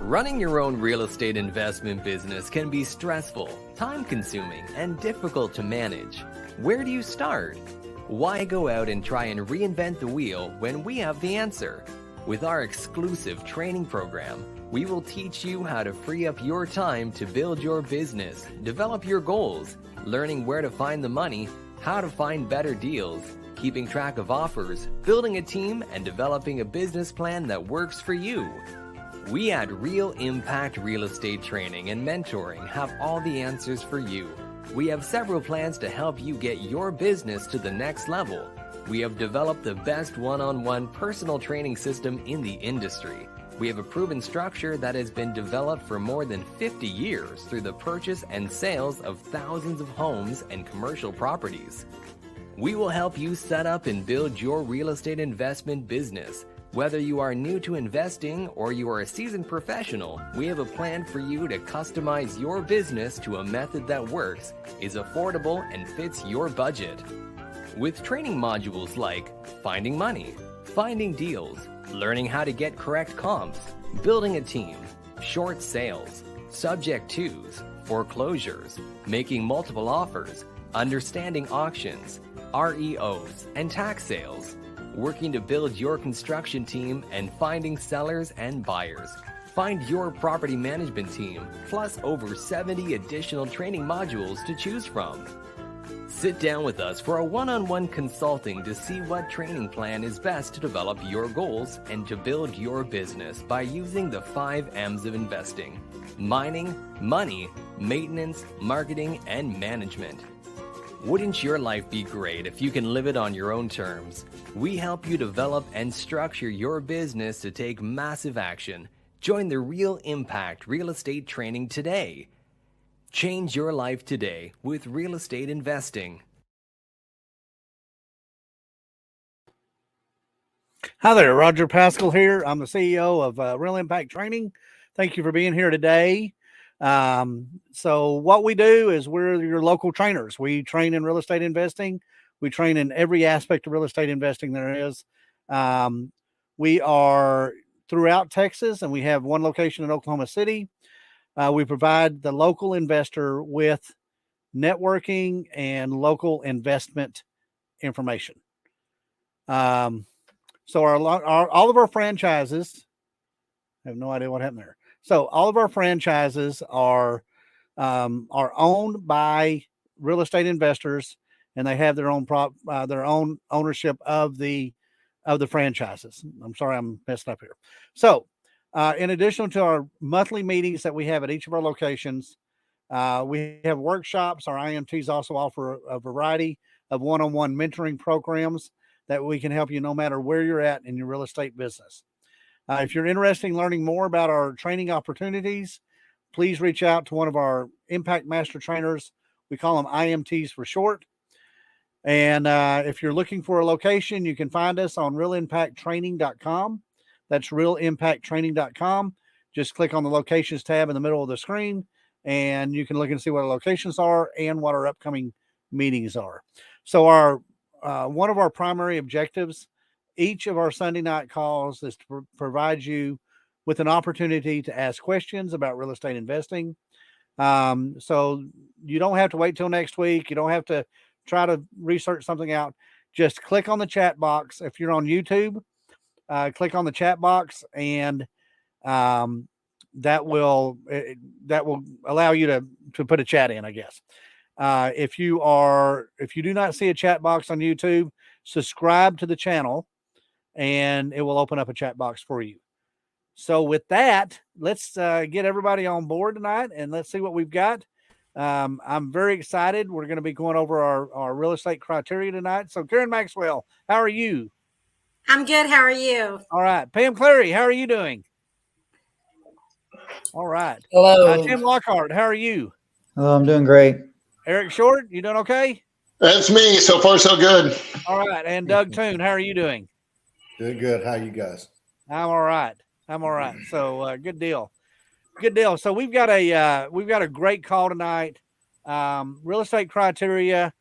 Running your own real estate investment business can be stressful, time-consuming, and difficult to manage. Where do you start? Why go out and try and reinvent the wheel when we have the answer? With our exclusive training program, we will teach you how to free up your time to build your business, develop your goals, learning where to find the money, how to find better deals, keeping track of offers, building a team, and developing a business plan that works for you. We at Real Impact Real Estate Training and Mentoring have all the answers for you. We have several plans to help you get your business to the next level. We have developed the best one-on-one personal training system in the industry. We have a proven structure that has been developed for more than 50 years through the purchase and sales of thousands of homes and commercial properties. We will help you set up and build your real estate investment business. Whether you are new to investing or you are a seasoned professional, we have a plan for you to customize your business to a method that works, is affordable, and fits your budget. With training modules like finding money, finding deals, learning how to get correct comps, building a team, short sales, subject twos, foreclosures, making multiple offers, understanding auctions, REOs, and tax sales, working to build your construction team, and finding sellers and buyers. Find your property management team, plus over 70 additional training modules to choose from. Sit down with us for a one-on-one consulting to see what training plan is best to develop your goals and to build your business by using the 5 M's of investing: mining, money, maintenance, marketing, and management. Wouldn't your life be great if you can live it on your own terms? We help you develop and structure your business to take massive action. Join the Real Impact Real Estate Training today. Change your life today with real estate investing. Hi there, Roger Pascal here. I'm the CEO of Real Impact Training. Thank you for being here today. So what we do is we're your local trainers. We train in real estate investing. We train in every aspect of real estate investing there is. We are throughout Texas, and we have one location in Oklahoma City. We provide the local investor with networking and local investment information. So all of our franchises, I have no idea what happened there. So all of our franchises are owned by real estate investors, and they have their own ownership of the franchises. I'm sorry, I'm messing up here. So in addition to our monthly meetings that we have at each of our locations, we have workshops. Our IMTs also offer a variety of one-on-one mentoring programs that we can help you no matter where you're at in your real estate business. If you're interested in learning more about our training opportunities, please reach out to one of our Impact Master Trainers. We call them IMTs for short. And if you're looking for a location, you can find us on realimpacttraining.com. That's realimpacttraining.com. Just click on the locations tab in the middle of the screen, and you can look and see what our locations are and what our upcoming meetings are. So our one of our primary objectives each of our Sunday night calls is to provide you with an opportunity to ask questions about real estate investing. So you don't have to wait till next week. You don't have to try to research something out. Just click on the chat box. If you're on YouTube, click on the chat box, and that will allow you to put a chat in, I guess. If you do not see a chat box on YouTube, subscribe to the channel, and it will open up a chat box for you. So with that, let's get everybody on board tonight, and let's see what we've got. I'm very excited. We're going to be going over our real estate criteria tonight. So Karen Maxwell, how are you? I'm good. How are you? All right. Pam Clary, how are you doing? All right. Hello. Tim Lockhart, how are you? Oh, I'm doing great. Eric Short, you doing okay? That's me. So far, so good. All right. And Doug Toon, how are you doing? Doing good. How you guys? I'm all right. So good deal. So we've got a great call tonight. Real estate criteria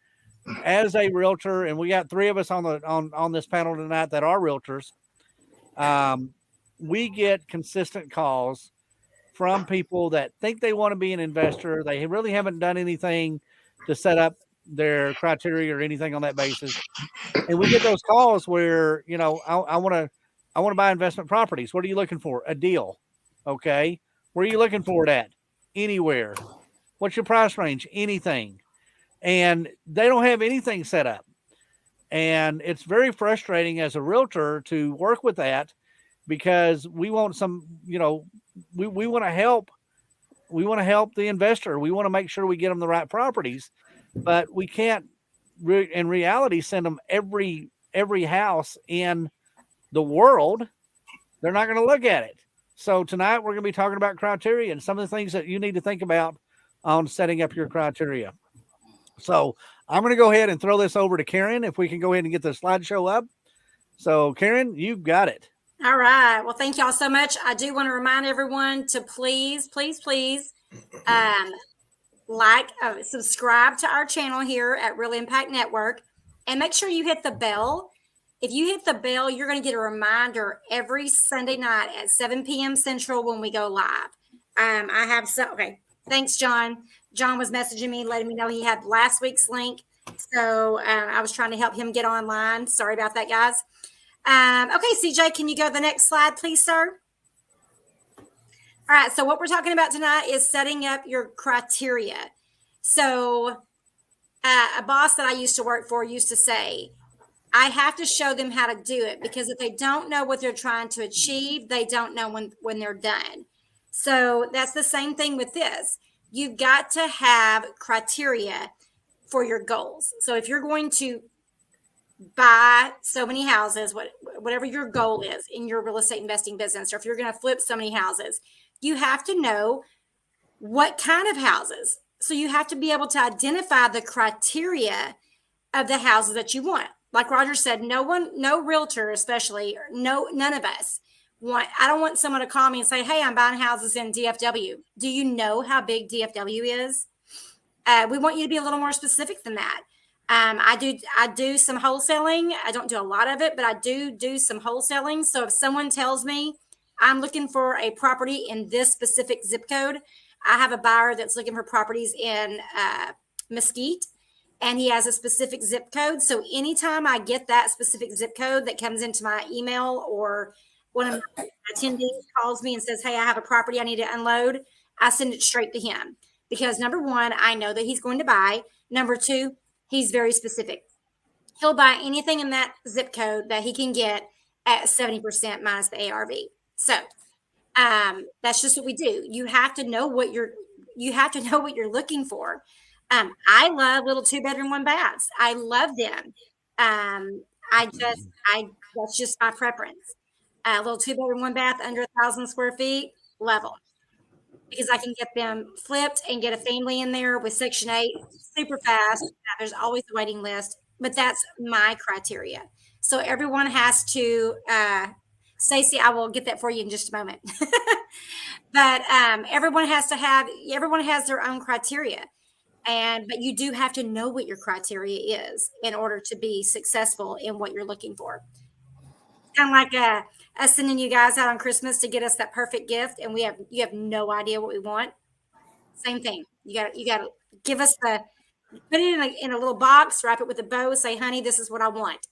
as a realtor, and we got 3 of us on this panel tonight that are realtors. We get consistent calls from people that think they want to be an investor. They really haven't done anything to set up their criteria or anything on that basis. And we get those calls where, I want to buy investment properties. What are you looking for? A deal. Okay. Where are you looking for it at? Anywhere. What's your price range? Anything. And they don't have anything set up. And it's very frustrating as a realtor to work with that, because we want we want to help. We want to help the investor. We want to make sure we get them the right properties, but we can't in reality send them every house in the world. They're not going to look at it. So tonight we're going to be talking about criteria and some of the things that you need to think about on setting up your criteria. So I'm going to go ahead and throw this over to Karen. If we can go ahead and get the slideshow up. So Karen, you've got it. All right. Well, thank y'all so much. I do want to remind everyone to please subscribe to our channel here at Real Impact Network, and make sure you hit the bell. If you hit the bell, you're going to get a reminder every Sunday night at 7 p.m. Central when we go live. Okay. Thanks, John. John was messaging me, letting me know he had last week's link. So I was trying to help him get online. Sorry about that, guys. Okay, CJ, can you go to the next slide, please, sir? All right. So what we're talking about tonight is setting up your criteria. So a boss that I used to work for used to say, I have to show them how to do it, because if they don't know what they're trying to achieve, they don't know when they're done. So that's the same thing with this. You've got to have criteria for your goals. So if you're going to buy so many houses, whatever your goal is in your real estate investing business, or if you're going to flip so many houses, you have to know what kind of houses. So you have to be able to identify the criteria of the houses that you want. Like Roger said, no realtor, especially, none of us I don't want someone to call me and say, hey, I'm buying houses in DFW. Do you know how big DFW is? We want you to be a little more specific than that. I do some wholesaling. I don't do a lot of it, but I do some wholesaling. So if someone tells me I'm looking for a property in this specific zip code, I have a buyer that's looking for properties in Mesquite, and he has a specific zip code. So anytime I get that specific zip code that comes into my email, or one of my attendees calls me and says, hey, I have a property I need to unload, I send it straight to him, because number one, I know that he's going to buy. Number two, he's very specific. He'll buy anything in that zip code that he can get at 70% minus the ARV. So that's just what we do. You have to know what you're looking for. I love little 2-bedroom, 1-baths. I love them. That's just my preference. A little 2-bedroom, 1-bath under 1,000 square feet, love them, because I can get them flipped and get a family in there with Section 8 super fast. There's always a waiting list, but that's my criteria. So everyone has to, Stacey, I will get that for you in just a moment. But everyone has their own criteria. But you do have to know what your criteria is in order to be successful in what you're looking for. Kind of like us sending you guys out on Christmas to get us that perfect gift, and you have no idea what we want. Same thing. You got to give us put it in a little box, wrap it with a bow, say, honey, this is what I want.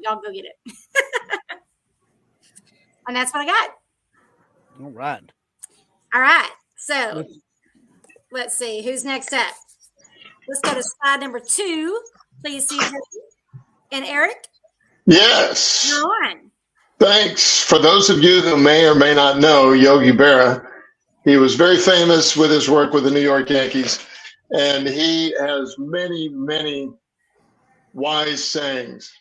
Y'all go get it. And that's what I got. All right. All right. So let's see who's next up. Let's go to slide number 2. Please see and Eric. Yes. You're on. Thanks. For those of you who may or may not know Yogi Berra, he was very famous with his work with the New York Yankees, and he has many, many wise sayings.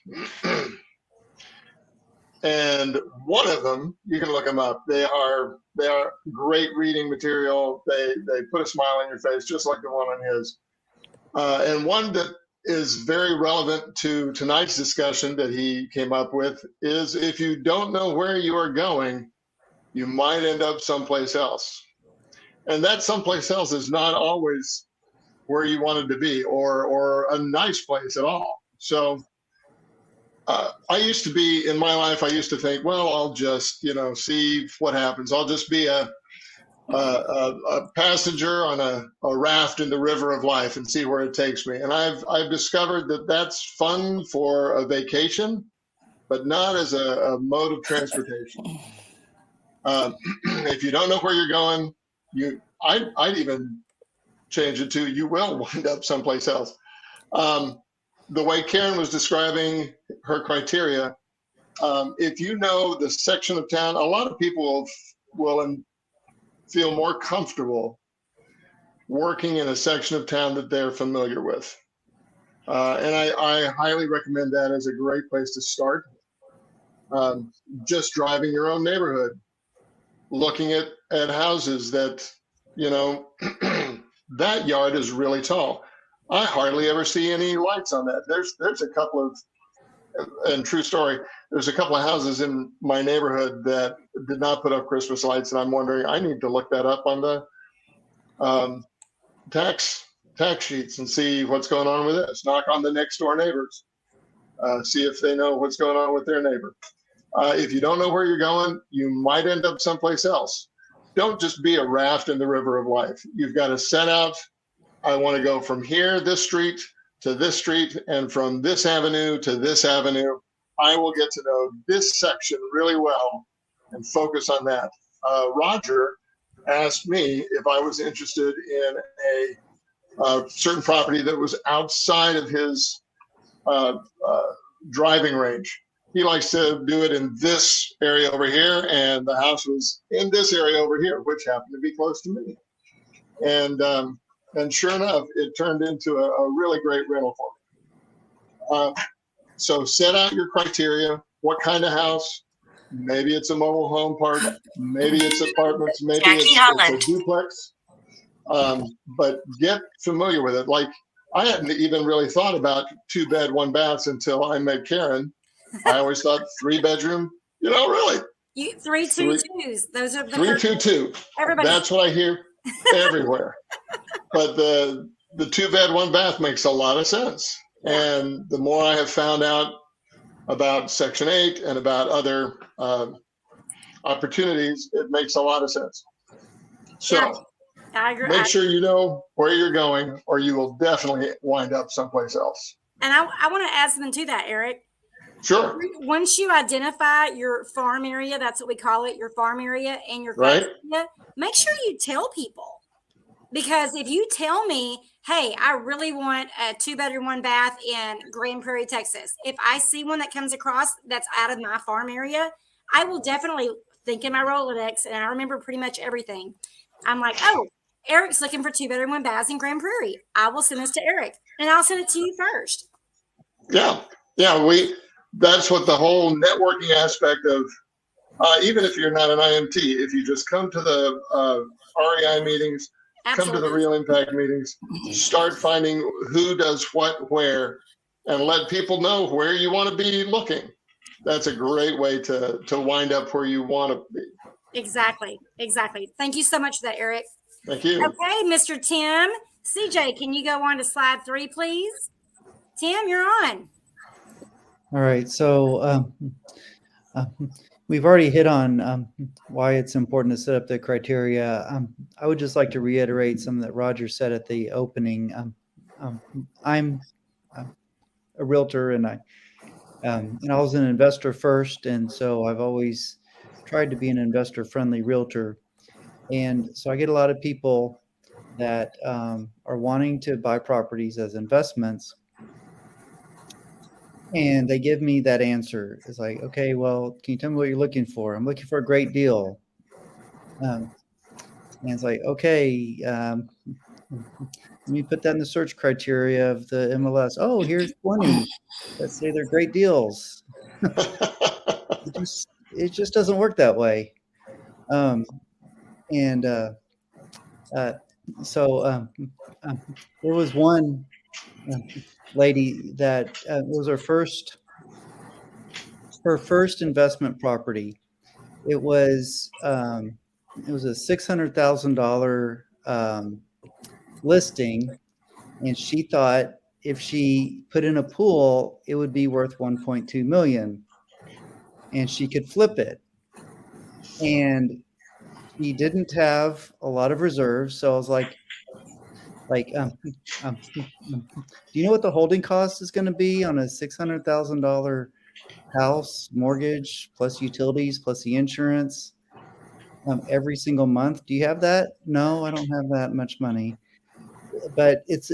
And one of them, you can look them up. They are great reading material. They put a smile on your face, just like the one on his. And one that is very relevant to tonight's discussion that he came up with is, if you don't know where you are going, you might end up someplace else. And that someplace else is not always where you wanted to be, or a nice place at all. So I used to think, well, I'll just, see what happens. I'll just be a a passenger on a raft in the river of life and see where it takes me. And I've discovered that that's fun for a vacation, but not as a mode of transportation. If you don't know where you're going, I'd even change it to you will wind up someplace else. The way Karen was describing her criteria, if you know the section of town, a lot of people will feel more comfortable working in a section of town that they're familiar with. And I highly recommend that as a great place to start. Just driving your own neighborhood, looking at houses that, that yard is really tall. I hardly ever see any lights on that. There's a couple of, and true story, there's a couple of houses in my neighborhood that did not put up Christmas lights, and I'm wondering, I need to look that up on the tax sheets and see what's going on with this. Knock on the next door neighbors, see if they know what's going on with their neighbor. If you don't know where you're going, you might end up someplace else. Don't just be a raft in the river of life. You've got to set out. I want to go from here, this street, to this street, and from this avenue to this avenue. I will get to know this section really well and focus on that. Roger asked me if I was interested in a certain property that was outside of his driving range. He likes to do it in this area over here, and the house was in this area over here, which happened to be close to me. And sure enough, it turned into a really great rental for me. So set out your criteria. What kind of house? Maybe it's a mobile home park. Maybe it's apartments. Maybe it's a duplex. But get familiar with it. Like, I hadn't even really thought about 2-bed, 1-bath until I met Karen. I always thought 3-bedroom, really. 3-2-2s. Those are the 3-2-2. Everybody. That's what I hear everywhere. But the 2-bed, 1-bath makes a lot of sense. And the more I have found out about Section 8 and about other opportunities, it makes a lot of sense. So I agree. Make sure you know where you're going, or you will definitely wind up someplace else. And I want to add something to that, Eric. Sure. Once you identify your farm area, that's what we call it, your farm area and your right. area, make sure you tell people. Because if you tell me, hey, I really want a 2-bedroom, 1-bath in Grand Prairie, Texas. If I see one that comes across that's out of my farm area, I will definitely think in my Rolodex, and I remember pretty much everything. I'm like, oh, Eric's looking for 2-bedroom, 1-bath in Grand Prairie. I will send this to Eric, and I'll send it to you first. Yeah. That's what the whole networking aspect of, even if you're not an IMT, if you just come to the REI meetings, Absolutely. come to the Real Impact meetings, start finding who does what, where, and let people know where you want to be looking. That's a great way to wind up where you want to be. Exactly. Thank you so much for that, Eric. Thank you. Okay, Mr. Tim. CJ, can you go on to slide 3, please? Tim, you're on. All right. So we've already hit on why it's important to set up the criteria. I would just like to reiterate something that Roger said at the opening. I'm a realtor, and I was an investor first, and so I've always tried to be an investor-friendly realtor. And so I get a lot of people that are wanting to buy properties as investments. And they give me that answer. It's like, okay, well, can you tell me what you're looking for? I'm looking for a great deal. And it's like, okay, let me put that in the search criteria of the MLS. Oh, here's 20. Let's say they're great deals. It just doesn't work that way. So there was one lady that was her first investment property. It was a $600,000 listing, and she thought if she put in a pool, it would be worth 1.2 million, and she could flip it. And She didn't have a lot of reserves, so I was like, do you know what the holding cost is going to be on a $600,000 house mortgage plus utilities plus the insurance every single month? Do you have that? No, I don't have that much money. But it's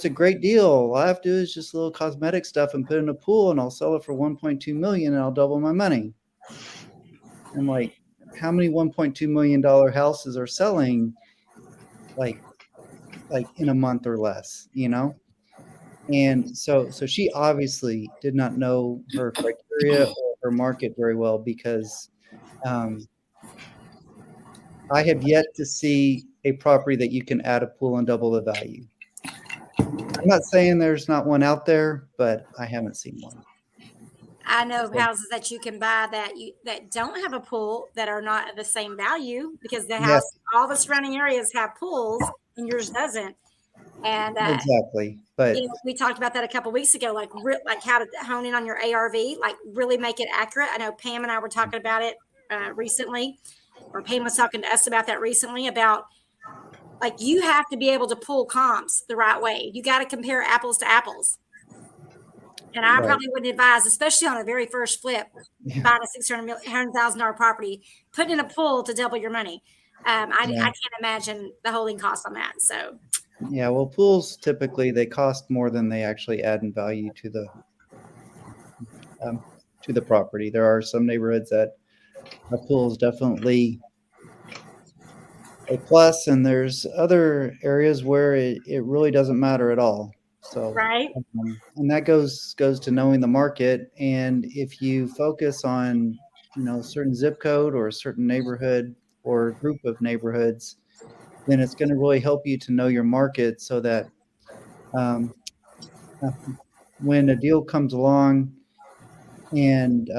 a great deal. All I have to do is just a little cosmetic stuff and put in a pool, and I'll sell it for 1.2 million, and I'll double my money. I'm like, how many $1.2 million houses are selling like in a month or less, you know? And so she obviously did not know her criteria or her market very well, because I have yet to see a property that you can add a pool and double the value. I'm not saying there's not one out there, but I haven't seen one. I know houses that you can buy that don't have a pool that are not of the same value, because the house, all the surrounding areas have pools and yours doesn't. And exactly, but we talked about that a couple of weeks ago, like how to hone in on your ARV, like really make it accurate. I know Pam and I were talking about it recently, or Pam was talking to us about that recently, about like you have to be able to pull comps the right way. You got to compare apples to apples. And I probably wouldn't advise, especially on a very first flip, buying a $600,000 property, putting in a pool to double your money. I can't imagine the holding cost on that. So, yeah, well, pools typically they cost more than they actually add in value to the property. There are some neighborhoods that a pool is definitely a plus, and there's other areas where it really doesn't matter at all. So, and that goes to knowing the market. And if you focus on, a certain zip code or a certain neighborhood or a group of neighborhoods, then it's going to really help you to know your market, so that when a deal comes along and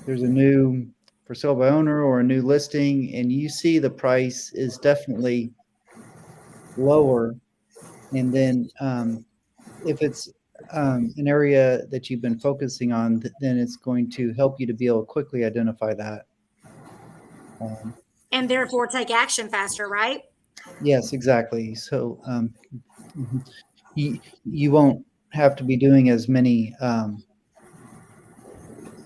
there's a new for sale by owner or a new listing, and you see the price is definitely lower, and then if it's an area that you've been focusing on, then it's going to help you to be able to quickly identify that. And therefore take action faster, right? Yes, exactly. So you won't have to be doing as many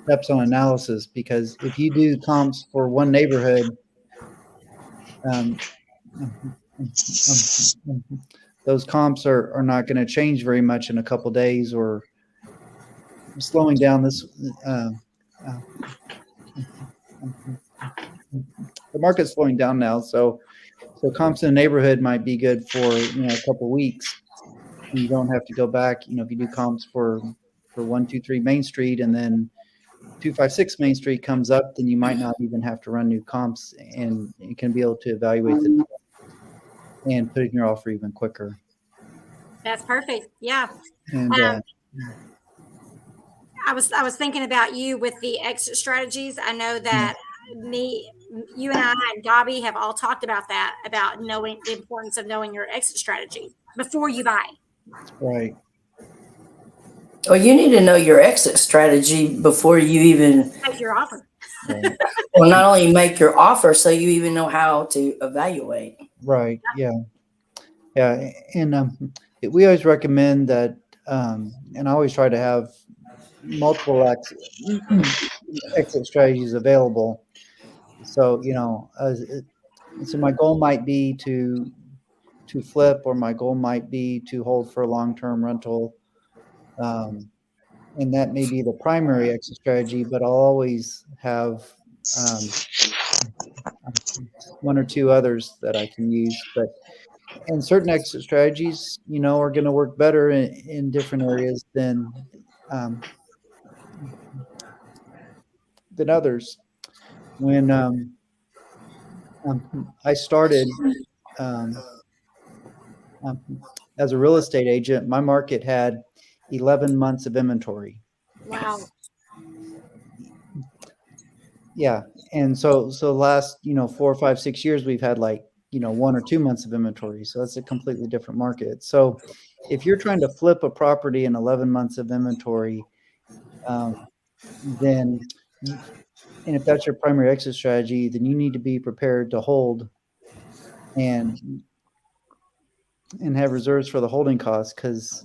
steps on analysis, because if you do comps for one neighborhood, those comps are not going to change very much in a couple days, or slowing down this. The market's slowing down now, so comps in a neighborhood might be good for a couple weeks. And you don't have to go back. If you do comps for 123 Main Street, and then 256 Main Street comes up, then you might not even have to run new comps, and you can be able to evaluate the and put in your offer even quicker. That's perfect. Yeah. And I was thinking about you with the exit strategies. I know that you and I and Dobby have all talked about that, about knowing the importance of knowing your exit strategy before you buy. Right. Well, you need to know your exit strategy before you even make your offer. Right. Well, not only make your offer, so you even know how to evaluate. Right. Yeah. Yeah. And we always recommend that, and I always try to have multiple exit strategies available. So, so my goal might be to flip, or my goal might be to hold for a long-term rental. And that may be the primary exit strategy, but I'll always have one or two others that I can use. And certain exit strategies, are going to work better in different areas than others. When I started as a real estate agent, my market had 11 months of inventory. Wow. Yeah. And so last, 4, 5, 6 years, we've had 1 or 2 months of inventory. So that's a completely different market. So if you're trying to flip a property in 11 months of inventory, then and if that's your primary exit strategy, then you need to be prepared to hold and have reserves for the holding costs, because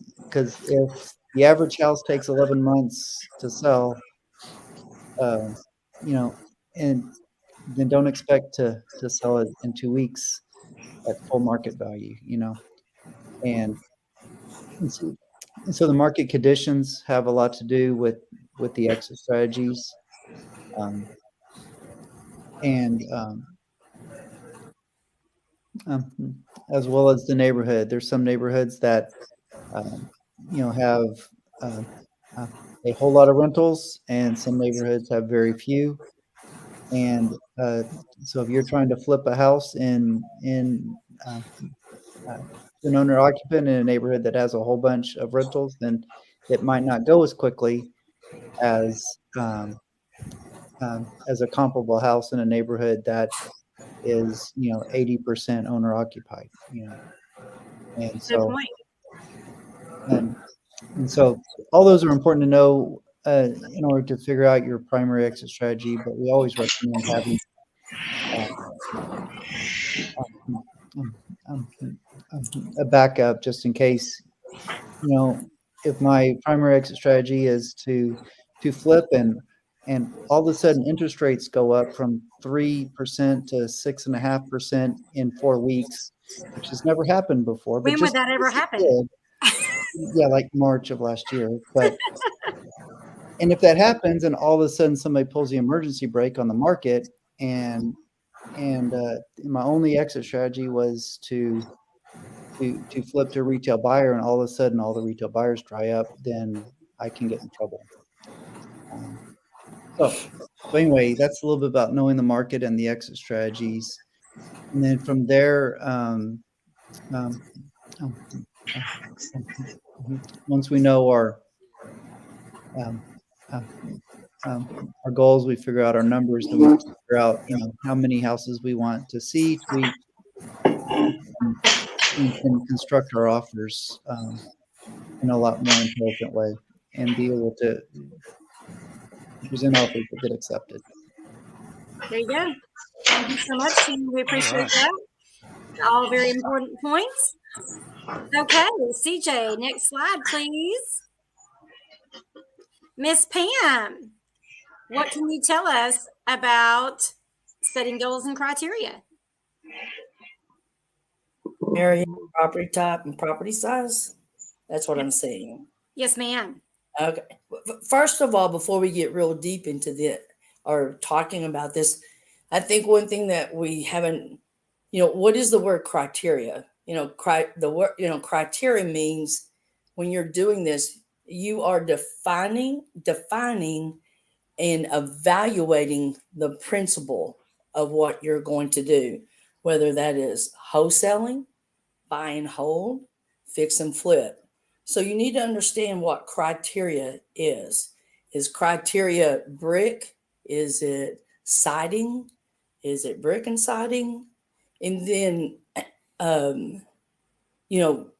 if the average house takes 11 months to sell, you know, and then don't expect to sell it in 2 weeks at full market value, you know, and, and so, and so the market conditions have a lot to do with the exit strategies, and as well as the neighborhood. There's some neighborhoods that have a whole lot of rentals, and some neighborhoods have very few. And so if you're trying to flip a house in an owner occupant in a neighborhood that has a whole bunch of rentals, then it might not go as quickly as a comparable house in a neighborhood that is 80% owner occupied, and Good so point. and so all those are important to know in order to figure out your primary exit strategy. But we always recommend having a backup, just in case, if my primary exit strategy is to flip, and all of a sudden interest rates go up from 3% to 6.5% in 4 weeks, which has never happened before. But When would just that ever happen? did, yeah, like March of last year. But and if that happens, and all of a sudden somebody pulls the emergency brake on the market, and my only exit strategy was to flip to a retail buyer, and all of a sudden all the retail buyers dry up, then I can get in trouble. So anyway, that's a little bit about knowing the market and the exit strategies. And then from there, once we know our goals, we figure out our numbers, then we figure out how many houses we want to see each week. We can construct our offers in a lot more intelligent way, and be able to present offers that get accepted. There you go. Thank you so much, team. We appreciate that. All very important points. Okay, CJ, next slide, please. Miss Pam, what can you tell us about setting goals and criteria? Area, property type, and property size. That's what I'm saying. Yes, ma'am. Okay. First of all, before we get real deep into or talking about this, I think one thing that we haven't, what is the word criteria? Criteria means when you're doing this, you are defining and evaluating the principle of what you're going to do, whether that is wholesaling, buy and hold, fix and flip. So you need to understand what criteria is. Is criteria brick? Is it siding? Is it brick and siding? And then,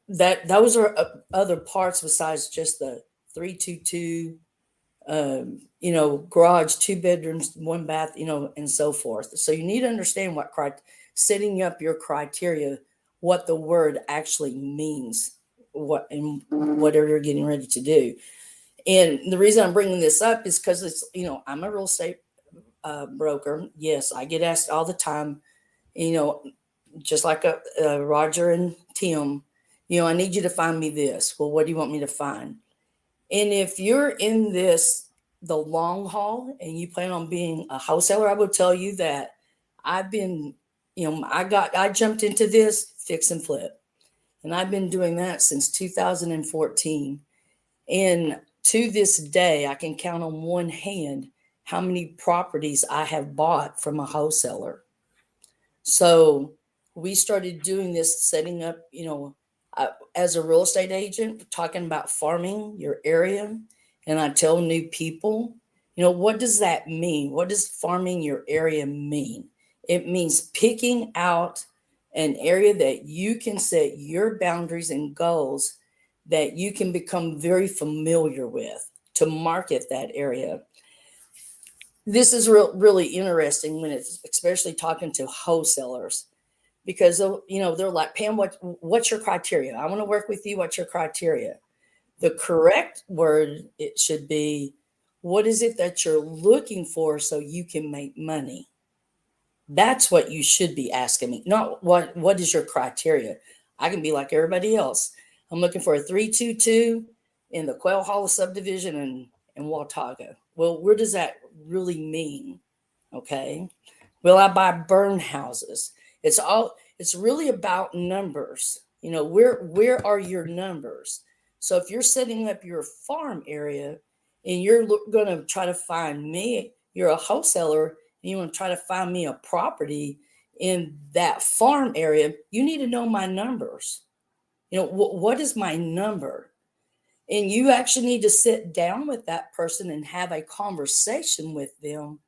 those are other parts besides just the 322, garage, 2 bedrooms, 1 bath, and so forth. So you need to understand what setting up your criteria, what the word actually means, whatever you're getting ready to do. And the reason I'm bringing this up is because it's, I'm a real estate broker. Yes, I get asked all the time, just like Roger and Tim, I need you to find me this. Well, what do you want me to find? And if you're in the long haul, and you plan on being a wholesaler, I will tell you that I've been, I jumped into this fix and flip, and I've been doing that since 2014. And to this day, I can count on one hand how many properties I have bought from a wholesaler. So we started doing this, setting up, as a real estate agent, talking about farming your area. And I tell new people, what does that mean? What does farming your area mean? It means picking out an area that you can set your boundaries and goals that you can become very familiar with to market that area. this is really interesting when it's especially talking to wholesalers, because they're like, Pam, what's your criteria? I want to work with you. What's your criteria? The correct word, it should be, what is it that you're looking for so you can make money? That's what you should be asking me, not what is your criteria. I can be like everybody else. I'm looking for a 322 in the Quail Hollow subdivision in Watauga. Well, where does that really mean? Okay. Will I buy burn houses? It's really about numbers. Where are your numbers? So if you're setting up your farm area and you're going to try to find me, you're a wholesaler, and you want to try to find me a property in that farm area, you need to know my numbers. What is my number? And you actually need to sit down with that person and have a conversation with them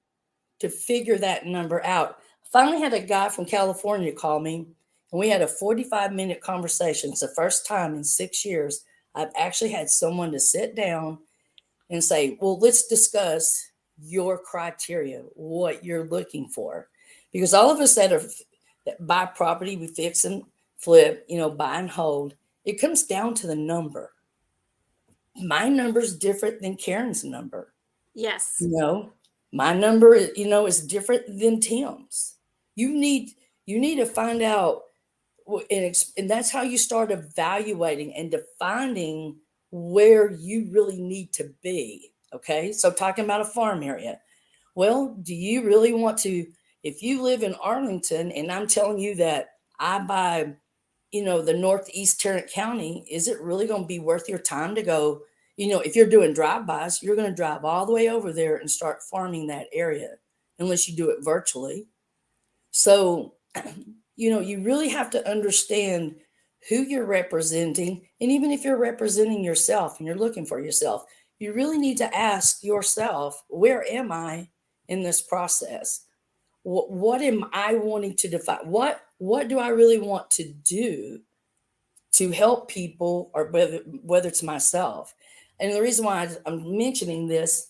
to figure that number out. Finally had a guy from California call me, and we had a 45-minute conversation. It's the first time in 6 years I've actually had someone to sit down and say, well, let's discuss your criteria, what you're looking for. Because all of us that buy property, we fix and flip, buy and hold, it comes down to the number. My number is different than Karen's number. Yes. My number, is different than Tim's. You need to find out, and that's how you start evaluating and defining where you really need to be. Okay. So talking about a farm area. Well, do you really want to, if you live in Arlington and I'm telling you that I buy, the Northeast Tarrant County, is it really going to be worth your time to go? If you're doing drive-bys, you're going to drive all the way over there and start farming that area unless you do it virtually. So, you really have to understand who you're representing. And even if you're representing yourself and you're looking for yourself, you really need to ask yourself, where am I in this process? What am I wanting to define? What do I really want to do to help people, or whether it's myself? And the reason why I'm mentioning this,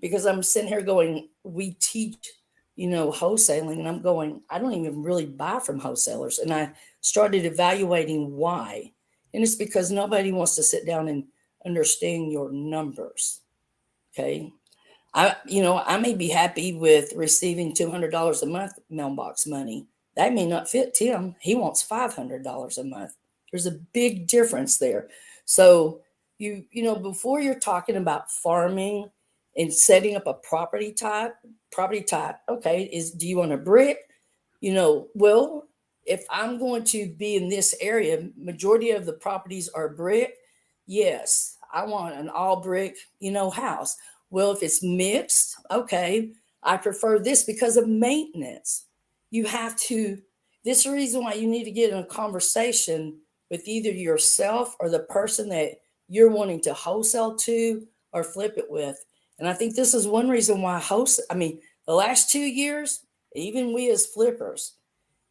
because I'm sitting here going, we teach, wholesaling, and I'm going, I don't even really buy from wholesalers. And I started evaluating why. And it's because nobody wants to sit down and understand your numbers. Okay. I may be happy with receiving $200 a month mailbox money. That may not fit Tim. He wants $500 a month. There's a big difference there. So before you're talking about farming and setting up a property type, okay, do you want a brick? Well, if I'm going to be in this area, majority of the properties are brick. Yes, I want an all brick, house. Well, if it's mixed, okay, I prefer this because of maintenance. This is the reason why you need to get in a conversation with either yourself or the person that you're wanting to wholesale to or flip it with. And I think this is one reason why the last 2 years, even we as flippers,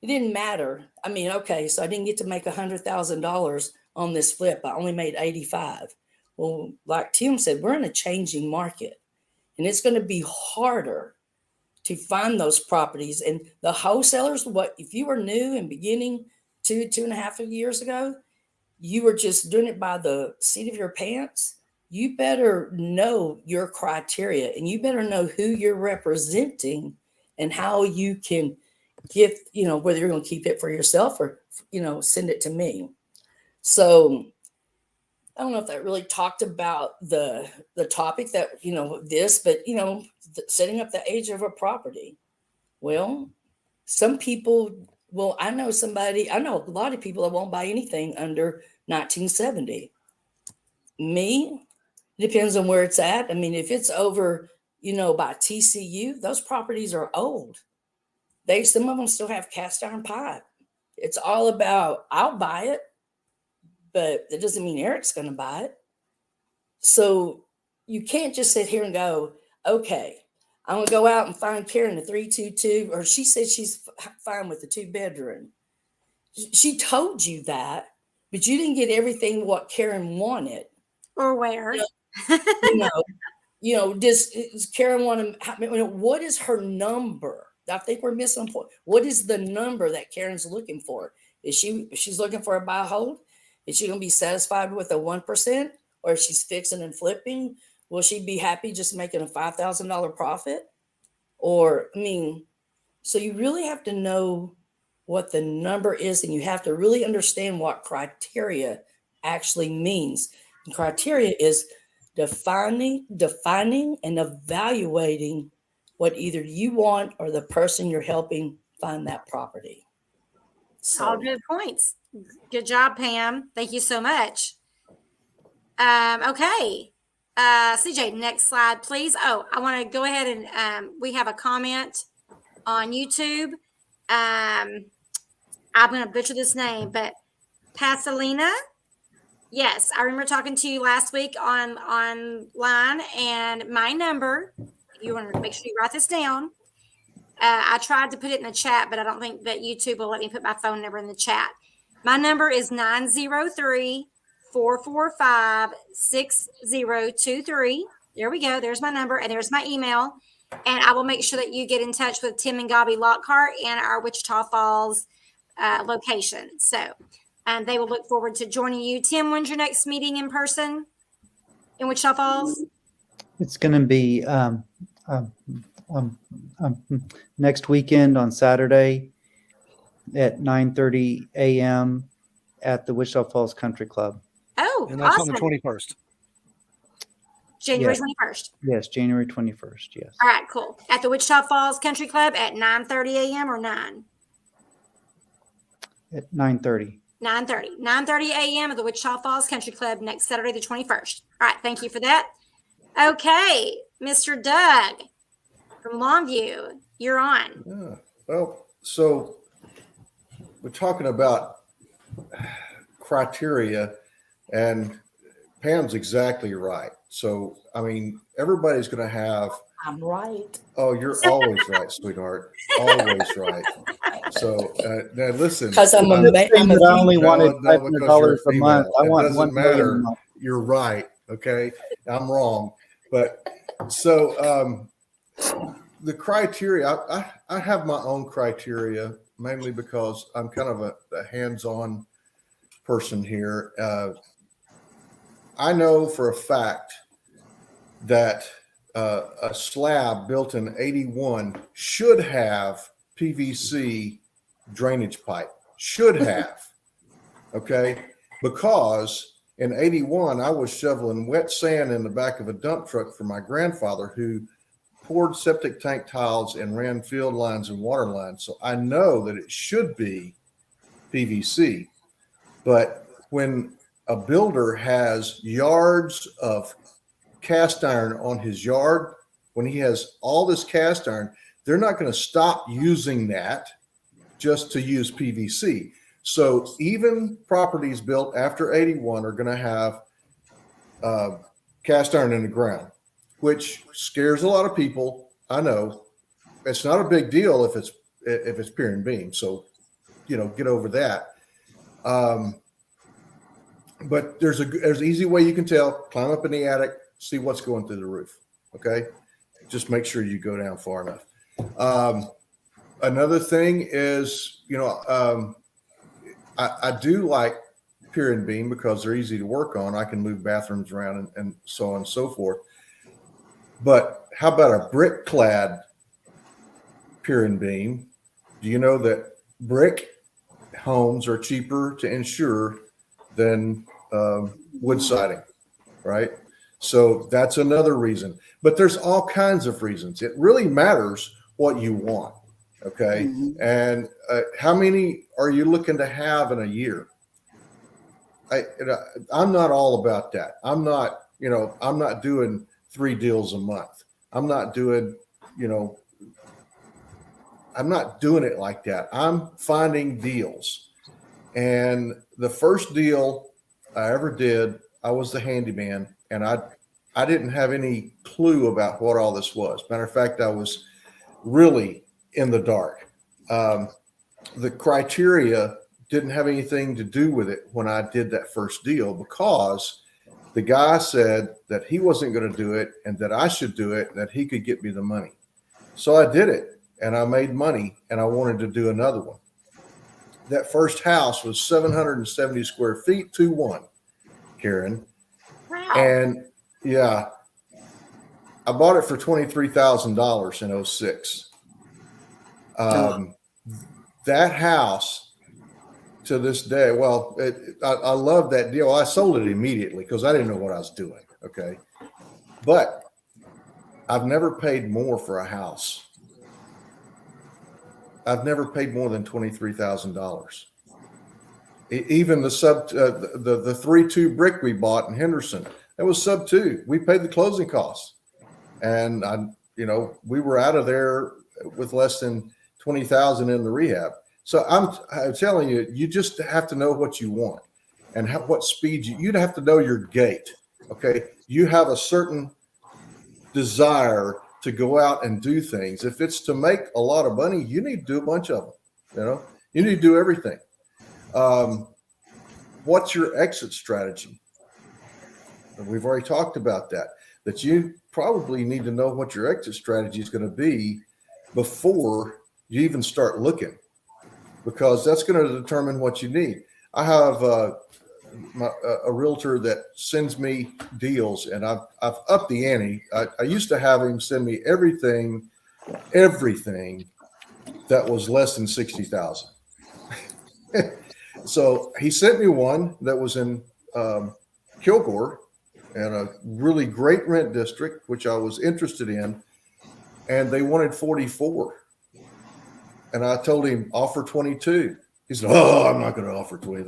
it didn't matter. Okay, so I didn't get to make $100,000 on this flip. I only made 85. Well, like Tim said, we're in a changing market, and it's going to be harder to find those properties. And the wholesalers, if you were new and beginning 2.5 years ago, you were just doing it by the seat of your pants, you better know your criteria, and you better know who you're representing and how you can give, whether you're going to keep it for yourself or, send it to me. So I don't know if that really talked about the topic that, but, setting up the age of a property. Well, some people, I know a lot of people that won't buy anything under 1970. Me, depends on where it's at. If it's over, by TCU, those properties are old. Some of them still have cast iron pipe. It's all about, I'll buy it, but it doesn't mean Eric's going to buy it. So you can't just sit here and go, okay, I'm going to go out and find Karen a 322, or she said she's fine with the 2-bedroom. She told you that, but you didn't get everything what Karen wanted. Or where. does Karen want to, what is her number? I think we're missing a point. What is the number that Karen's looking for? If she's looking for a buy hold, is she going to be satisfied with a 1%, or if she's fixing and flipping, will she be happy just making a $5,000 profit? Or, so you really have to know what the number is, and you have to really understand what criteria actually means. And criteria is defining and evaluating what either you want or the person you're helping find that property. All good points. Good job, Pam. Thank you so much. Okay. CJ, next slide, please. Oh, I want to go ahead and we have a comment on YouTube. I'm going to butcher this name, but Pasalina. Yes, I remember talking to you last week online, and my number, if you want to make sure you write this down, I tried to put it in the chat, but I don't think that YouTube will let me put my phone number in the chat. My number is 903-445-6023. There we go. There's my number, and there's my email. And I will make sure that you get in touch with Tim and Gabi Lockhart in our Wichita Falls location. So, and they will look forward to joining you. Tim, when's your next meeting in person in Wichita Falls? It's going to be next weekend on Saturday at 9:30 a.m. at the Wichita Falls Country Club. Oh, And that's awesome. on the 21st. January Yes. 21st. Yes, January 21st. Yes. All right, cool. At the Wichita Falls Country Club at 9:30 a.m. or 9? At 9:30. 9:30 a.m. at the Wichita Falls Country Club next Saturday, the 21st. All right, thank you for that. Okay, Mr. Doug from Longview, you're on. Yeah. Well, so we're talking about criteria, and Pam's exactly right. So, I mean, everybody's going to have. I'm right. Oh, you're always right, sweetheart. Always right. So now listen. Because I'm a I only wanted No, because you're $500 a month. I It want doesn't $1 million a matter. month. You're right. Okay, I'm wrong. But so the criteria, I have my own criteria, mainly because I'm kind of a hands-on person here. I know for a fact that a slab built in 81 should have PVC drainage pipe. Should have. Okay. Because in 81, I was shoveling wet sand in the back of a dump truck for my grandfather, who poured septic tank tiles and ran field lines and water lines. So I know that it should be PVC. But when a builder has yards of cast iron on his yard, when he has all this cast iron, they're not going to stop using that just to use PVC. So even properties built after 81 are going to have cast iron in the ground, which scares a lot of people. I know it's not a big deal if it's pier and beam. So, get over that. But there's an easy way you can tell. Climb up in the attic, see what's going through the roof. Okay, just make sure you go down far enough. Another thing is, I do like pier and beam because they're easy to work on. I can move bathrooms around and so on and so forth. But how about a brick clad pier and beam? Do you know that brick homes are cheaper to insure than wood siding, right? So that's another reason. But there's all kinds of reasons. It really matters what you want, okay? Mm-hmm. And how many are you looking to have in a year? I'm not all about that. I'm not doing 3 deals a month. I'm not doing it like that. I'm finding deals. And the first deal I ever did, I was the handyman, and I didn't have any clue about what all this was. Matter of fact, I was really in the dark. The criteria didn't have anything to do with it when I did that first deal, because The guy said that he wasn't going to do it and that I should do it, and that he could get me the money. So I did it, and I made money, and I wanted to do another one. That first house was 770 square feet, 2-1, Karen. Wow. And yeah, I bought it for $23,000 in 06. That house to this day, well, I love that deal. I sold it immediately because I didn't know what I was doing. Okay. But I've never paid more for a house. I've never paid more than $23,000. Even the the 3-2 brick we bought in Henderson, that was sub 2. We paid the closing costs, and we were out of there with less than 20,000 in the rehab. So I'm telling you, you just have to know what you want and what speed you'd have to know your gate. Okay, you have a certain desire to go out and do things. If it's to make a lot of money, you need to do a bunch of them. You need to do everything. What's your exit strategy? And we've already talked about that you probably need to know what your exit strategy is going to be before you even start looking, because that's going to determine what you need. I have a realtor that sends me deals, and I've upped the ante. I used to have him send me everything that was less than 60,000. So he sent me one that was in Kilgore, and a really great rent district, which I was interested in, and they wanted 44. And I told him, offer 22. He said, oh, I'm not going to offer 20.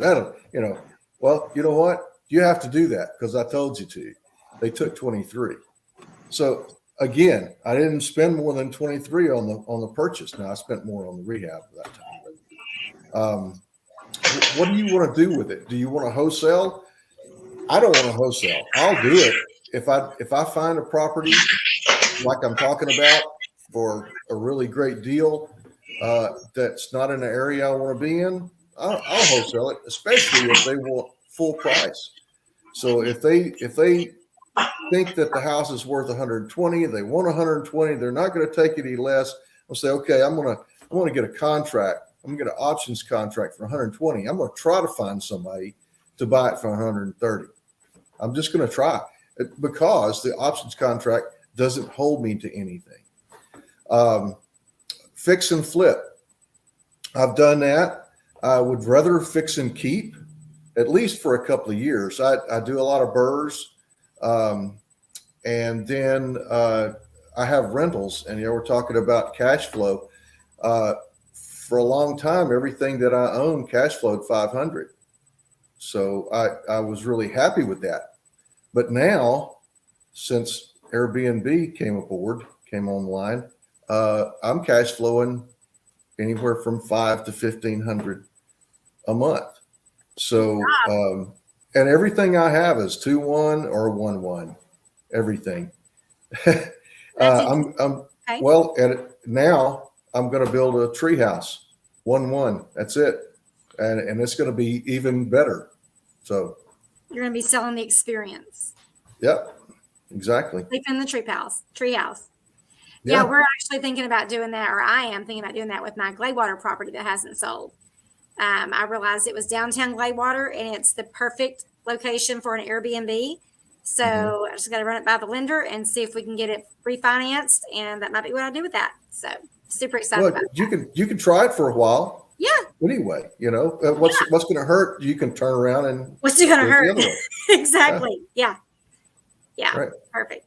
Well, you know what? You have to do that because I told you to. They took 23. So again, I didn't spend more than 23 on the purchase. Now I spent more on the rehab at that time. What do you want to do with it? Do you want to wholesale? I don't want to wholesale. I'll do it if I find a property like I'm talking about for a really great deal that's not in the area I want to be in. I'll wholesale it, especially if they want full price. So if they think that the house is worth 120, they want 120, they're not going to take any less. I'll say, okay, I want to get a contract. I'm going to get an options contract for 120. I'm going to try to find somebody to buy it for 130. I'm just going to try it because the options contract doesn't hold me to anything. Fix and flip. I've done that. I would rather fix and keep, at least for a couple of years. I do a lot of burrs. And then I have rentals, and we're talking about cash flow. For a long time, everything that I own cash flowed 500. So I was really happy with that. But now, since Airbnb came online, I'm cash flowing anywhere from $500 to $1,500 a month. So, and everything I have is 2-1 or 1-1, everything. Okay. Well, and now I'm going to build a tree house, 1-1. That's it. And it's going to be even better. So you're going to be selling the experience. Yep, exactly. Like in the tree house. Yeah, we're actually thinking about doing that, or I am thinking about doing that with my Gladewater property that hasn't sold. I realized it was downtown Gladewater, and it's the perfect location for an Airbnb. So I just got to run it by the lender and see if we can get it refinanced, and that might be what I do with that. So super excited about it. You can try it for a while. Yeah. Anyway, what's going to hurt? You can turn around and what's it going to hurt? Exactly. Yeah. Right. Perfect.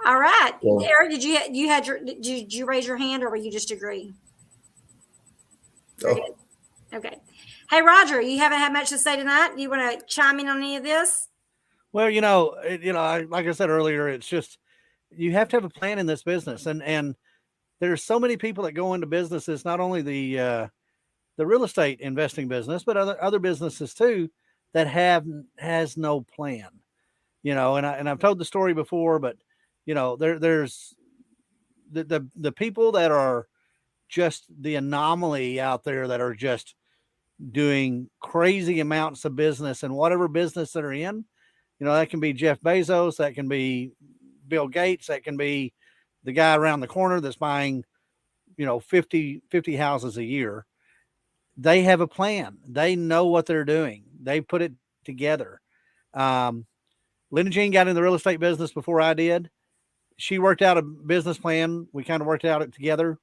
All right, Well, Eric, did you raise your hand, or were you just agree? Oh. Okay. Hey, Roger, you haven't had much to say tonight. Do you want to chime in on any of this? Well, like I said earlier, it's just you have to have a plan in this business, and there's so many people that go into businesses, not only the real estate investing business, but other businesses too, that has no plan. And I've told the story before, but there's the people that are just the anomaly out there that are just doing crazy amounts of business and whatever business that are in, You know, that can be Jeff Bezos, that can be Bill Gates, that can be the guy around the corner that's buying, 50 houses a year. They have a plan. They know what they're doing. They put it together. Um, Linda Jean got in the real estate business before I did. She worked out a business plan. We kind of worked out it together.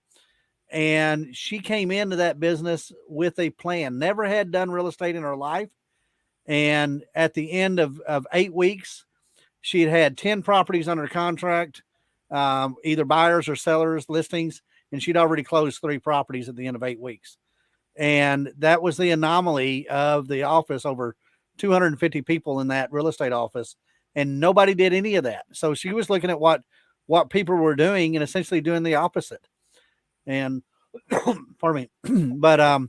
And she came into that business with a plan, never had done real estate in her life. And at the end of 8 weeks, she had 10 properties under contract, either buyers or sellers listings. And she'd already closed 3 properties at the end of 8 weeks. And that was the anomaly of the office, over 250 people in that real estate office. And nobody did any of that. So she was looking at what people were doing and essentially doing the opposite. And pardon me, but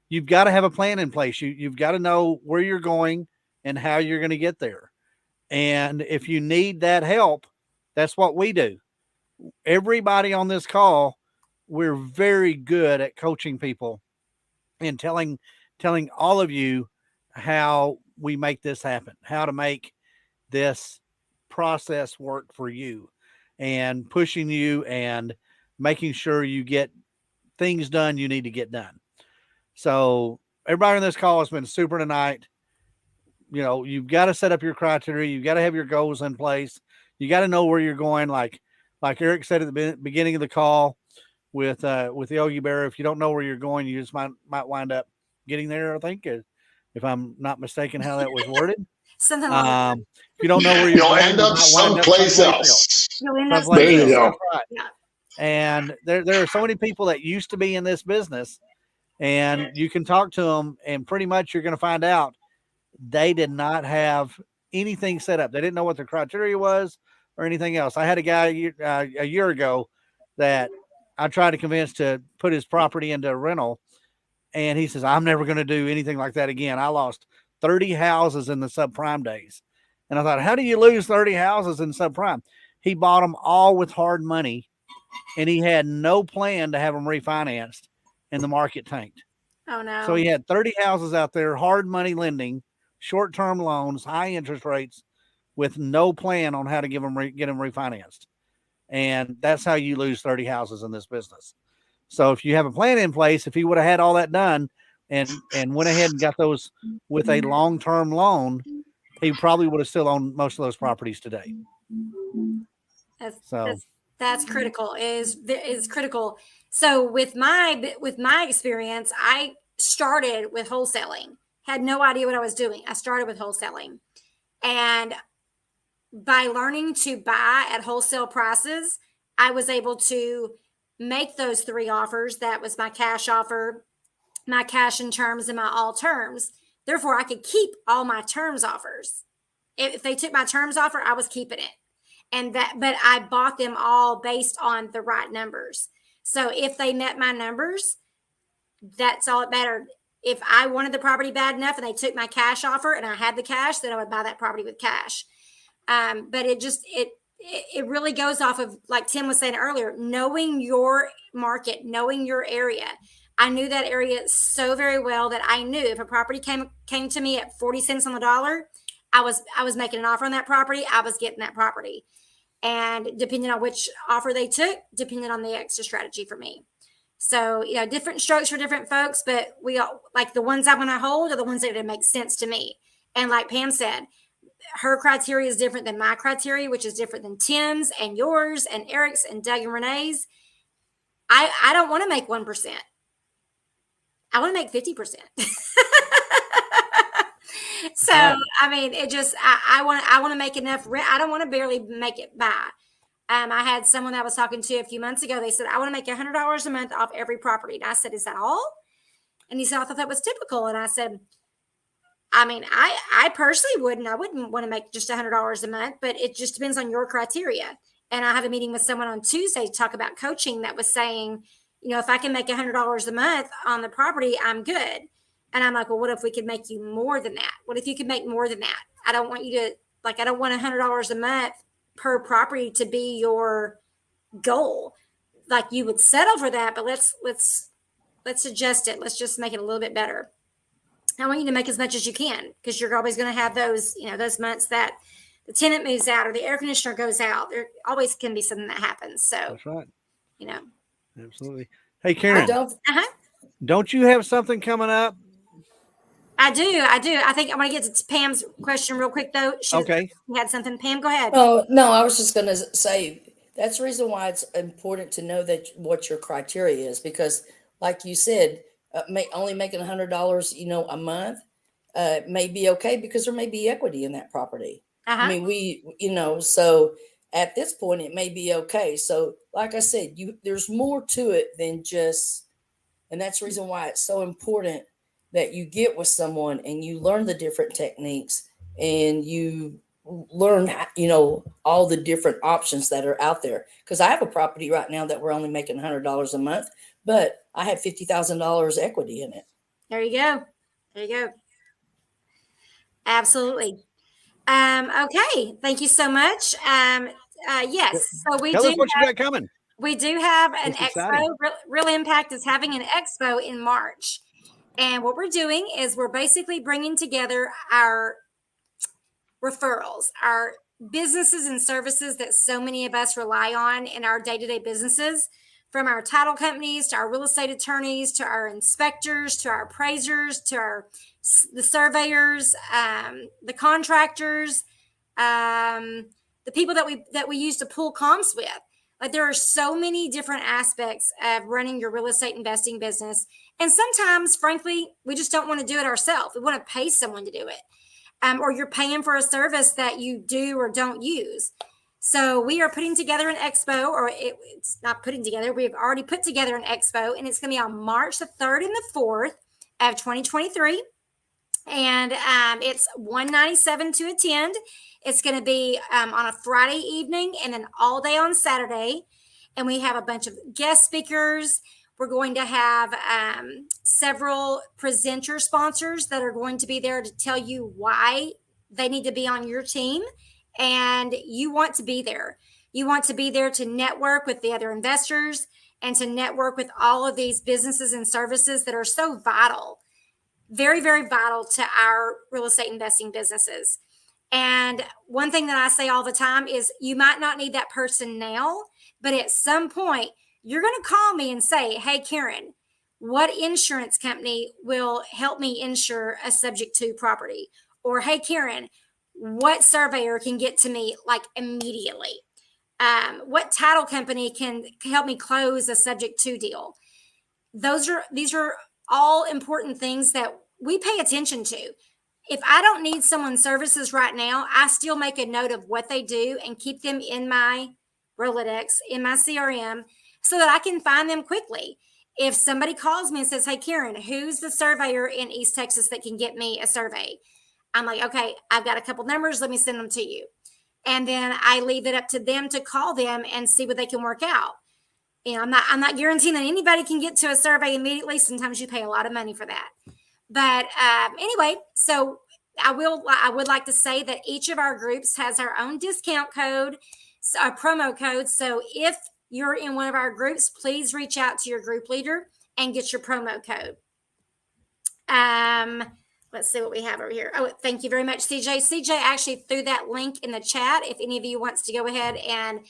you've got to have a plan in place. You've got to know where you're going and how you're going to get there. And if you need that help, that's what we do. Everybody on this call, we're very good at coaching people and telling all of you how we make this happen, how to make this process work for you, and pushing you and making sure you get things done you need to get done. So everybody on this call has been super tonight. You've got to set up your criteria. You've got to have your goals in place. You got to know where you're going. Like Eric said at the beginning of the call with the Yogi Bear, if you don't know where you're going, you just might wind up getting there. I think, if I'm not mistaken, how that was worded. Something like that. If you don't know where you're You'll going, end you up might wind someplace else. You'll end up There you go. That's right. Yeah. And there are so many people that used to be in this business, and you can talk to them, and pretty much you're going to find out they did not have anything set up. They didn't know what their criteria was or anything else. I had a guy a year ago that I tried to convince to put his property into a rental, and he says, I'm never going to do anything like that again. I lost 30 houses in the subprime days. And I thought, how do you lose 30 houses in subprime? He bought them all with hard money, and he had no plan to have them refinanced, and the market tanked. Oh, no. So he had 30 houses out there, hard money lending, short-term loans, high interest rates, with no plan on how to get them refinanced. And that's how you lose 30 houses in this business. So if you have a plan in place, if he would have had all that done and went ahead and got those with a long-term loan, he probably would have still owned most of those properties today. That's critical. Is critical. So with my experience, I started with wholesaling. Had no idea what I was doing. I started with wholesaling, and by learning to buy at wholesale prices, I was able to make those 3 offers. That was my cash offer, my cash in terms, and my all terms. Therefore, I could keep all my terms offers. If they took my terms offer, I was keeping it. But I bought them all based on the right numbers. So if they met my numbers, that's all that mattered. If I wanted the property bad enough and they took my cash offer and I had the cash, then I would buy that property with cash. But it really goes off of, like Tim was saying earlier, knowing your market, knowing your area. I knew that area so very well that I knew if a property came to me at 40 cents on the dollar, I was making an offer on that property. I was getting that property. And depending on which offer they took, depended on the exit strategy for me. So, different strokes for different folks, but we all, like, the ones I'm going to hold are the ones that make sense to me. And like Pam said, her criteria is different than my criteria, which is different than Tim's and yours and Eric's and Doug and Renee's. I don't want to make 1%. I want to make 50%. So, I mean, it just, I want to make enough rent. I don't want to barely make it by. I had someone I was talking to a few months ago. They said, I want to make $100 a month off every property. And I said, is that all? And he said, I thought that was typical. And I said, I mean, I personally wouldn't. I wouldn't want to make just $100 a month, but it just depends on your criteria. And I had a meeting with someone on Tuesday to talk about coaching that was saying, if I can make $100 a month on the property, I'm good. And I'm like, well, what if we could make you more than that? What if you could make more than that? I don't want you to, I don't want $100 a month per property to be your goal. Like, you would settle for that, but let's adjust it. Let's just make it a little bit better. I want you to make as much as you can, because you're always going to have those, those months that the tenant moves out or the air conditioner goes out. There always can be something that happens. So, That's right. Absolutely. Hey, I Karen, don't you have something coming up? I do. I think I want to get to Pam's question real quick, though. Okay. You had something. Pam, go ahead. No, I was just going to say that's the reason why it's important to know that what your criteria is, because like you said, only making $100, a month may be okay, because there may be equity in that property. I mean, so at this point it may be okay. So like I said, there's more to it than just, and that's the reason why it's so important that you get with someone and you learn the different techniques and you learn, all the different options that are out there. Because I have a property right now that we're only making $100 a month, but I have $50,000 equity in it. There you go. Absolutely. Okay. Thank you so much. Yes. So Tell us what you got coming. We do have an That's expo. exciting. Real Impact is having an expo in March. And what we're doing is we're basically bringing together our referrals, our businesses and services that so many of us rely on in our day-to-day businesses, from our title companies to our real estate attorneys to our inspectors to our appraisers to the surveyors, the contractors, the people that we use to pull comps with. Like, there are so many different aspects of running your real estate investing business. And sometimes, frankly, we just don't want to do it ourselves. We want to pay someone to do it. Or you're paying for a service that you do or don't use. So we are putting together an expo, or it's not putting together. We have already put together an expo, and it's going to be on March the 3rd and the 4th of 2023. And it's $197 to attend. It's going to be on a Friday evening and then all day on Saturday. And we have a bunch of guest speakers. We're going to have several presenter sponsors that are going to be there to tell you why they need to be on your team. And you want to be there. You want to be there to network with the other investors and to network with all of these businesses and services that are so vital, very, very vital to our real estate investing businesses. And one thing that I say all the time is, you might not need that person now, but at some point you're going to call me and say, hey, Karen, what insurance company will help me insure a subject to property? Or, hey, Karen, what surveyor can get to me like immediately? What title company can help me close a subject to deal? These are all important things that we pay attention to. If I don't need someone's services right now, I still make a note of what they do and keep them in my Rolodex, in my CRM, so that I can find them quickly. If somebody calls me and says, hey, Karen, who's the surveyor in East Texas that can get me a survey? I'm like, okay, I've got a couple numbers. Let me send them to you. And then I leave it up to them to call them and see what they can work out. I'm not guaranteeing that anybody can get to a survey immediately. Sometimes you pay a lot of money for that. But anyway, so I would like to say that each of our groups has our own discount code, a promo code. So if you're in one of our groups, please reach out to your group leader and get your promo code. Let's see what we have over here. Oh, thank you very much, CJ. CJ actually threw that link in the chat. If any of you wants to go ahead and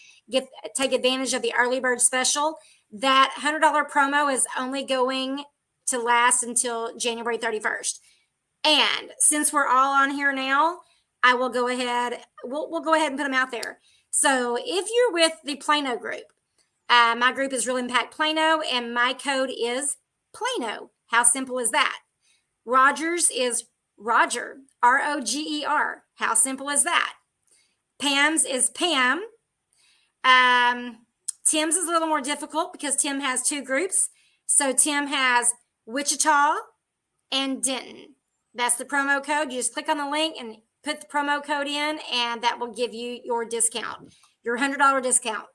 take advantage of the early bird special, that $100 promo is only going to last until January 31st. And since we're all on here now, I will go ahead. We'll go ahead and put them out there. So if you're with the Plano group, my group is Real Impact Plano, and my code is Plano. How simple is that? Rogers is Roger, Roger. How simple is that? Pam's is Pam. Tim's is a little more difficult because Tim has two groups. So Tim has Wichita and Denton. That's the promo code. You just click on the link and put the promo code in, and that will give you your discount, your $100 discount.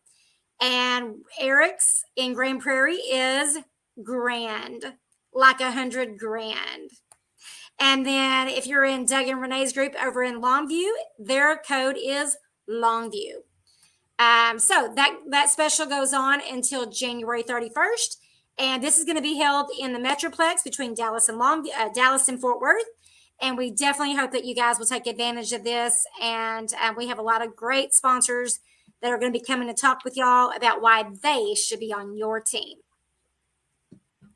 And Eric's in Grand Prairie is grand, like 100 grand. And then if you're in Doug and Renee's group over in Longview, their code is Longview. So that special goes on until January 31st. And this is going to be held in the Metroplex between Dallas and Fort Worth. And we definitely hope that you guys will take advantage of this. And we have a lot of great sponsors that are going to be coming to talk with y'all about why they should be on your team.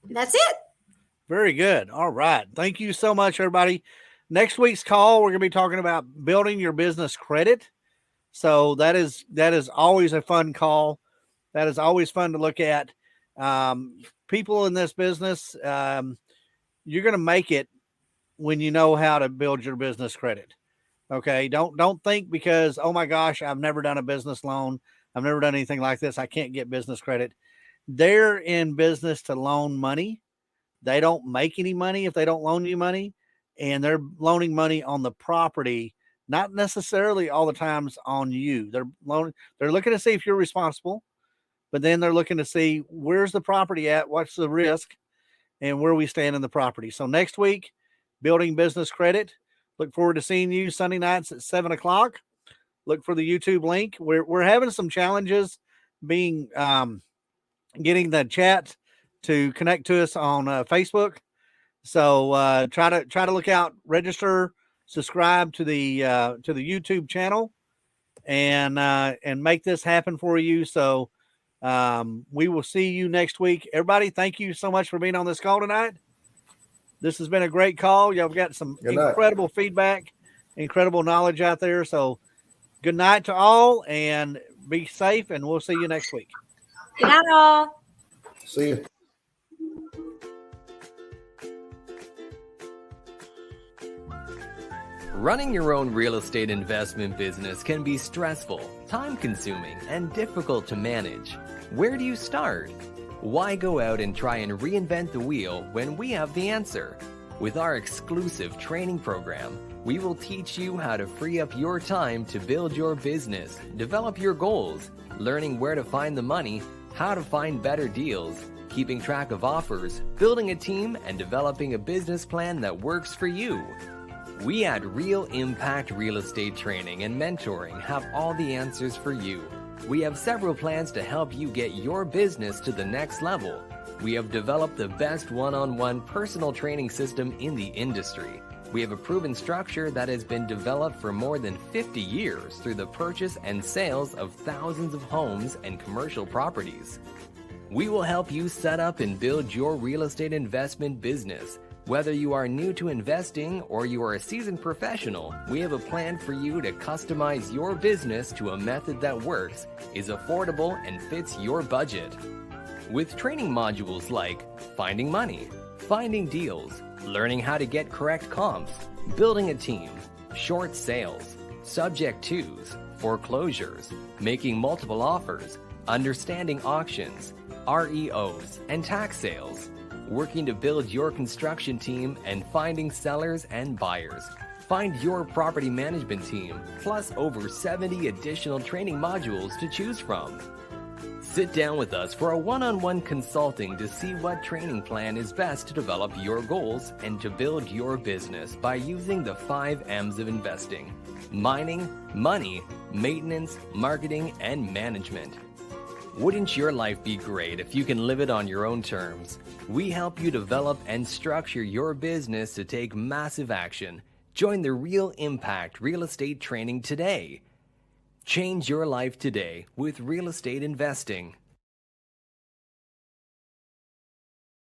That's it. Very good. All right. Thank you so much, everybody. Next week's call, we're going to be talking about building your business credit. So that is always a fun call. That is always fun to look at. People in this business, you're going to make it when you know how to build your business credit. Okay. Don't think because, oh my gosh, I've never done a business loan. I've never done anything like this. I can't get business credit. They're in business to loan money. They don't make any money if they don't loan you money, and they're loaning money on the property, not necessarily all the times on you. They're looking to see if you're responsible, but then they're looking to see where's the property at, what's the risk, and where we stand in the property. So next week, building business credit. Look forward to seeing you Sunday nights at 7:00. Look for the YouTube link. We're having some challenges being getting the chat to connect to us on Facebook. So try to look out, register, subscribe to the YouTube channel, and make this happen for you. So we will see you next week. Everybody, thank you so much for being on this call tonight. This has been a great call. Y'all got some incredible feedback, incredible knowledge out there. So good night to all, and be safe, and we'll see you next week. Good night, all. See you. Running your own real estate investment business can be stressful, time-consuming, and difficult to manage. Where do you start? Why go out and try and reinvent the wheel when we have the answer? With our exclusive training program, we will teach you how to free up your time to build your business, develop your goals, learning where to find the money, how to find better deals, keeping track of offers, building a team, and developing a business plan that works for you. We at Real Impact Real Estate Training and Mentoring have all the answers for you. We have several plans to help you get your business to the next level. We have developed the best one-on-one personal training system in the industry. We have a proven structure that has been developed for more than 50 years through the purchase and sales of thousands of homes and commercial properties. We will help you set up and build your real estate investment business. Whether you are new to investing or you are a seasoned professional, we have a plan for you to customize your business to a method that works, is affordable, and fits your budget. With training modules like finding money, finding deals, learning how to get correct comps, building a team, short sales, subject twos, foreclosures, making multiple offers, understanding auctions, REOs, and tax sales, working to build your construction team, and finding sellers and buyers. Find your property management team, plus over 70 additional training modules to choose from. Sit down with us for a one-on-one consulting to see what training plan is best to develop your goals and to build your business by using the 5 M's of investing: mining, money, maintenance, marketing, and management. Wouldn't your life be great if you can live it on your own terms? We help you develop and structure your business to take massive action. Join the Real Impact Real Estate Training today. Change your life today with real estate investing.